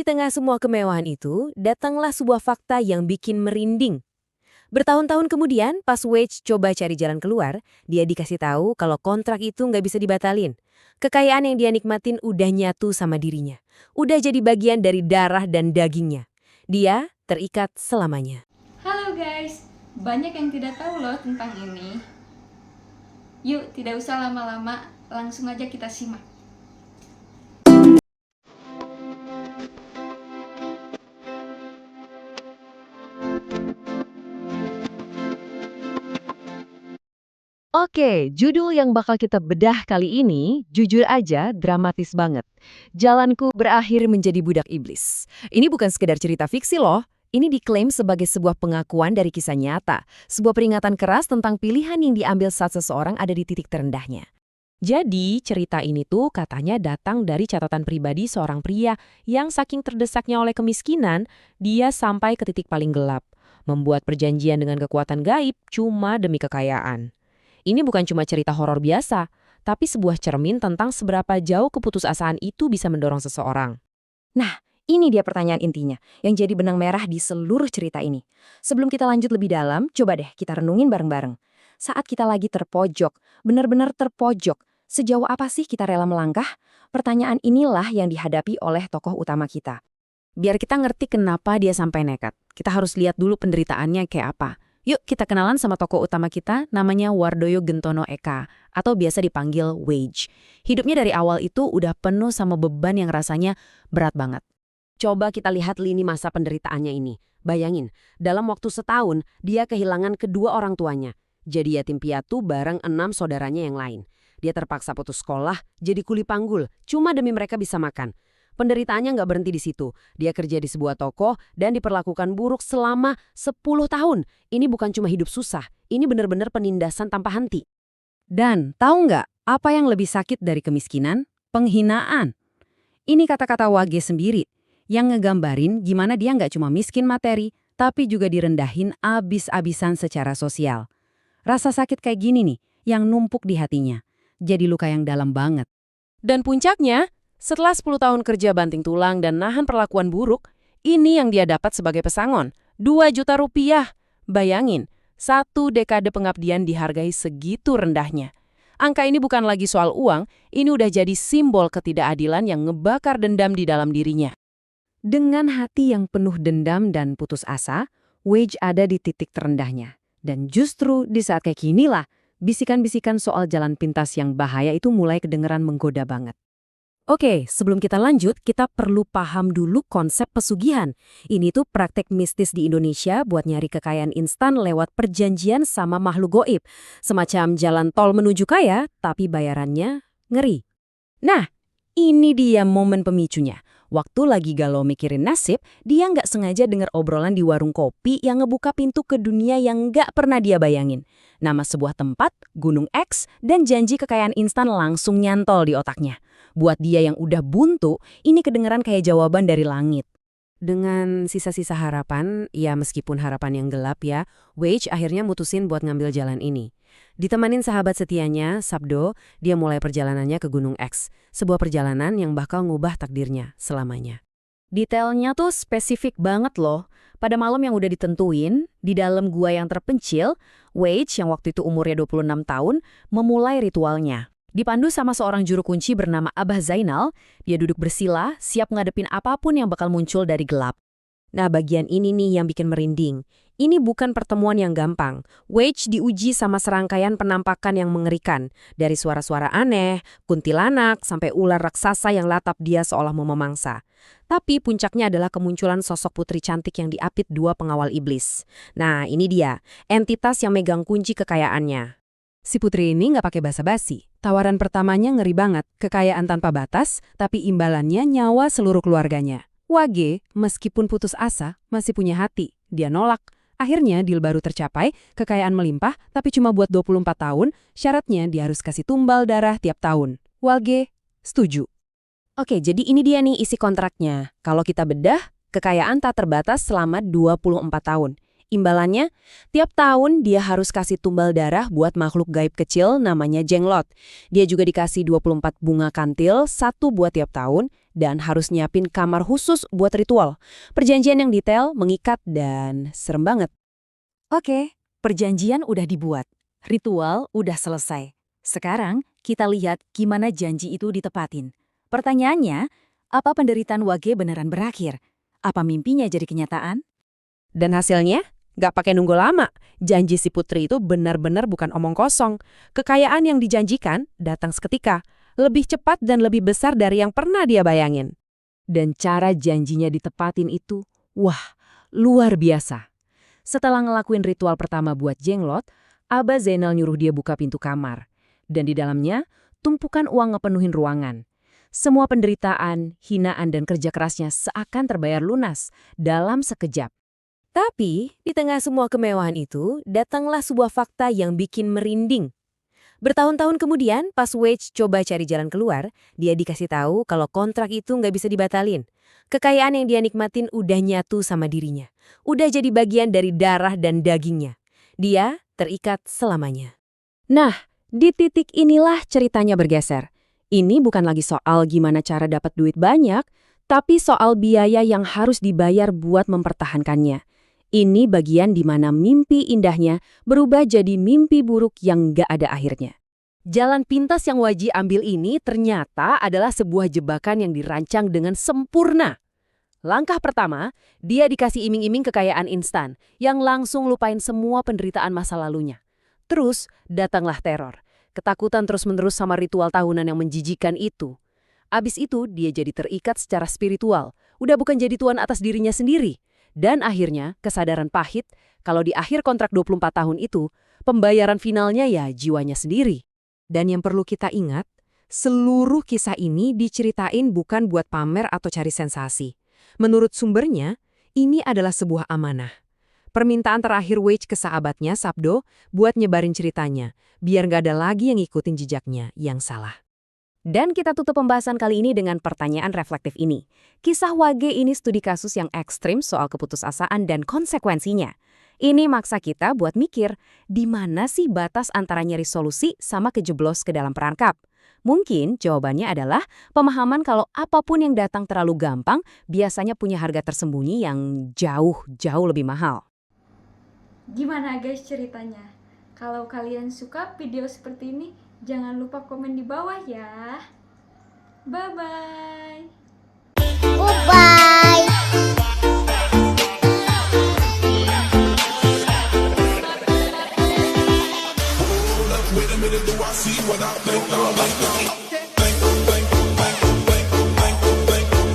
Di tengah semua kemewahan itu, datanglah sebuah fakta yang bikin merinding. Bertahun-tahun kemudian, pas Wage coba cari jalan keluar, dia dikasih tahu kalau kontrak itu nggak bisa dibatalin. Kekayaan yang dia nikmatin udah nyatu sama dirinya. Udah jadi bagian dari darah dan dagingnya. Dia terikat selamanya. Halo guys, banyak yang tidak tahu loh tentang ini. Yuk, tidak usah lama-lama, langsung aja kita simak. Oke, judul yang bakal kita bedah kali ini, jujur aja, dramatis banget. Jalanku Berakhir menjadi budak iblis. Ini bukan sekedar cerita fiksi loh. Ini diklaim sebagai sebuah pengakuan dari kisah nyata. Sebuah peringatan keras tentang pilihan yang diambil saat seseorang ada di titik terendahnya. Jadi, cerita ini tuh katanya datang dari catatan pribadi seorang pria yang saking terdesaknya oleh kemiskinan, dia sampai ke titik paling gelap. Membuat perjanjian dengan kekuatan gaib cuma demi kekayaan. Ini bukan cuma cerita horor biasa, tapi sebuah cermin tentang seberapa jauh keputusasaan itu bisa mendorong seseorang. Nah, ini dia pertanyaan intinya, yang jadi benang merah di seluruh cerita ini. Sebelum kita lanjut lebih dalam, coba deh kita renungin bareng-bareng. Saat kita lagi terpojok, benar-benar terpojok, sejauh apa sih kita rela melangkah? Pertanyaan inilah yang dihadapi oleh tokoh utama kita. Biar kita ngerti kenapa dia sampai nekat, kita harus lihat dulu penderitaannya kayak apa. Yuk kita kenalan sama tokoh utama kita, namanya Wardoyo Gentono Eka, atau biasa dipanggil Wage. Hidupnya dari awal itu udah penuh sama beban yang rasanya berat banget. Coba kita lihat lini masa penderitaannya ini. Bayangin, dalam waktu setahun, dia kehilangan kedua orang tuanya. Jadi yatim piatu bareng 6 saudaranya yang lain. Dia terpaksa putus sekolah, jadi kuli panggul, cuma demi mereka bisa makan. Penderitaannya nggak berhenti di situ. Dia kerja di sebuah toko dan diperlakukan buruk selama 10 tahun. Ini bukan cuma hidup susah, ini benar-benar penindasan tanpa henti. Dan tahu nggak apa yang lebih sakit dari kemiskinan? Penghinaan. Ini kata-kata Wage sendiri yang ngegambarin gimana dia nggak cuma miskin materi, tapi juga direndahin abis-abisan secara sosial. Rasa sakit kayak gini nih, yang numpuk di hatinya. Jadi luka yang dalam banget. Dan puncaknya, setelah 10 tahun kerja banting tulang dan nahan perlakuan buruk, ini yang dia dapat sebagai pesangon, 2 juta rupiah. Bayangin, 1 dekade pengabdian dihargai segitu rendahnya. Angka ini bukan lagi soal uang, ini udah jadi simbol ketidakadilan yang ngebakar dendam di dalam dirinya. Dengan hati yang penuh dendam dan putus asa, Wage ada di titik terendahnya. Dan justru di saat kayak ginilah, bisikan-bisikan soal jalan pintas yang bahaya itu mulai kedengeran menggoda banget. Oke, sebelum kita lanjut, kita perlu paham dulu konsep pesugihan. Ini tuh praktek mistis di Indonesia buat nyari kekayaan instan lewat perjanjian sama makhluk goib. Semacam jalan tol menuju kaya, tapi bayarannya ngeri. Nah, ini dia momen pemicunya. Waktu lagi galau mikirin nasib, dia nggak sengaja dengar obrolan di warung kopi yang ngebuka pintu ke dunia yang nggak pernah dia bayangin. Nama sebuah tempat, Gunung X, dan janji kekayaan instan langsung nyantol di otaknya. Buat dia yang udah buntu, ini kedengeran kayak jawaban dari langit. Dengan sisa-sisa harapan, ya meskipun harapan yang gelap ya, Wage akhirnya mutusin buat ngambil jalan ini. Ditemanin sahabat setianya, Sabdo, dia mulai perjalanannya ke Gunung X. Sebuah perjalanan yang bakal ngubah takdirnya selamanya. Detailnya tuh spesifik banget loh. Pada malam yang udah ditentuin, di dalam gua yang terpencil, Wage yang waktu itu umurnya 26 tahun, memulai ritualnya. Dipandu sama seorang juru kunci bernama Abah Zainal, dia duduk bersila, siap ngadepin apapun yang bakal muncul dari gelap. Nah, bagian ini nih yang bikin merinding. Ini bukan pertemuan yang gampang. Wage diuji sama serangkaian penampakan yang mengerikan. Dari suara-suara aneh, kuntilanak, sampai ular raksasa yang latap dia seolah mau memangsa. Tapi puncaknya adalah kemunculan sosok putri cantik yang diapit 2 pengawal iblis. Nah, ini dia, entitas yang megang kunci kekayaannya. Si putri ini nggak pakai basa-basi. Tawaran pertamanya ngeri banget, kekayaan tanpa batas, tapi imbalannya nyawa seluruh keluarganya. Wage, meskipun putus asa, masih punya hati. Dia nolak. Akhirnya deal baru tercapai, kekayaan melimpah, tapi cuma buat 24 tahun, syaratnya dia harus kasih tumbal darah tiap tahun. Wage setuju. Oke, jadi ini dia nih isi kontraknya. Kalau kita bedah, kekayaan tak terbatas selama 24 tahun. Imbalannya, tiap tahun dia harus kasih tumbal darah buat makhluk gaib kecil namanya jenglot. Dia juga dikasih 24 bunga kantil, satu buat tiap tahun, dan harus nyiapin kamar khusus buat ritual. Perjanjian yang detail, mengikat, dan serem banget. Oke, perjanjian udah dibuat. Ritual udah selesai. Sekarang kita lihat gimana janji itu ditepatin. Pertanyaannya, apa penderitaan Wage beneran berakhir? Apa mimpinya jadi kenyataan? Dan hasilnya? Gak pakai nunggu lama. Janji si putri itu benar-benar bukan omong kosong. Kekayaan yang dijanjikan datang seketika. Lebih cepat dan lebih besar dari yang pernah dia bayangin. Dan cara janjinya ditepatin itu, wah, luar biasa. Setelah ngelakuin ritual pertama buat jenglot, Abah Zainal nyuruh dia buka pintu kamar. Dan di dalamnya, tumpukan uang ngepenuhin ruangan. Semua penderitaan, hinaan, dan kerja kerasnya seakan terbayar lunas dalam sekejap. Tapi, di tengah semua kemewahan itu, datanglah sebuah fakta yang bikin merinding. Bertahun-tahun kemudian, pas Wage coba cari jalan keluar, dia dikasih tahu kalau kontrak itu nggak bisa dibatalin. Kekayaan yang dia nikmatin udah nyatu sama dirinya. Udah jadi bagian dari darah dan dagingnya. Dia terikat selamanya. Nah, di titik inilah ceritanya bergeser. Ini bukan lagi soal gimana cara dapat duit banyak, tapi soal biaya yang harus dibayar buat mempertahankannya. Ini bagian di mana mimpi indahnya berubah jadi mimpi buruk yang gak ada akhirnya. Jalan pintas yang Waji ambil ini ternyata adalah sebuah jebakan yang dirancang dengan sempurna. Langkah pertama, dia dikasih iming-iming kekayaan instan yang langsung lupain semua penderitaan masa lalunya. Terus, datanglah teror. Ketakutan terus-menerus sama ritual tahunan yang menjijikan itu. Abis itu, dia jadi terikat secara spiritual. Udah bukan jadi tuan atas dirinya sendiri. Dan akhirnya, kesadaran pahit, kalau di akhir kontrak 24 tahun itu, pembayaran finalnya ya jiwanya sendiri. Dan yang perlu kita ingat, seluruh kisah ini diceritain bukan buat pamer atau cari sensasi. Menurut sumbernya, ini adalah sebuah amanah. Permintaan terakhir Wage ke sahabatnya, Sabdo, buat nyebarin ceritanya, biar nggak ada lagi yang ngikutin jejaknya yang salah. Dan kita tutup pembahasan kali ini dengan pertanyaan reflektif ini. Kisah Wage ini studi kasus yang ekstrim soal keputusasaan dan konsekuensinya. Ini maksa kita buat mikir, di mana sih batas antara nyari solusi sama kejeblos ke dalam perangkap? Mungkin jawabannya adalah pemahaman kalau apapun yang datang terlalu gampang biasanya punya harga tersembunyi yang jauh lebih mahal. Gimana guys ceritanya? Kalau kalian suka video seperti ini, jangan lupa komen di bawah ya. Bye-bye.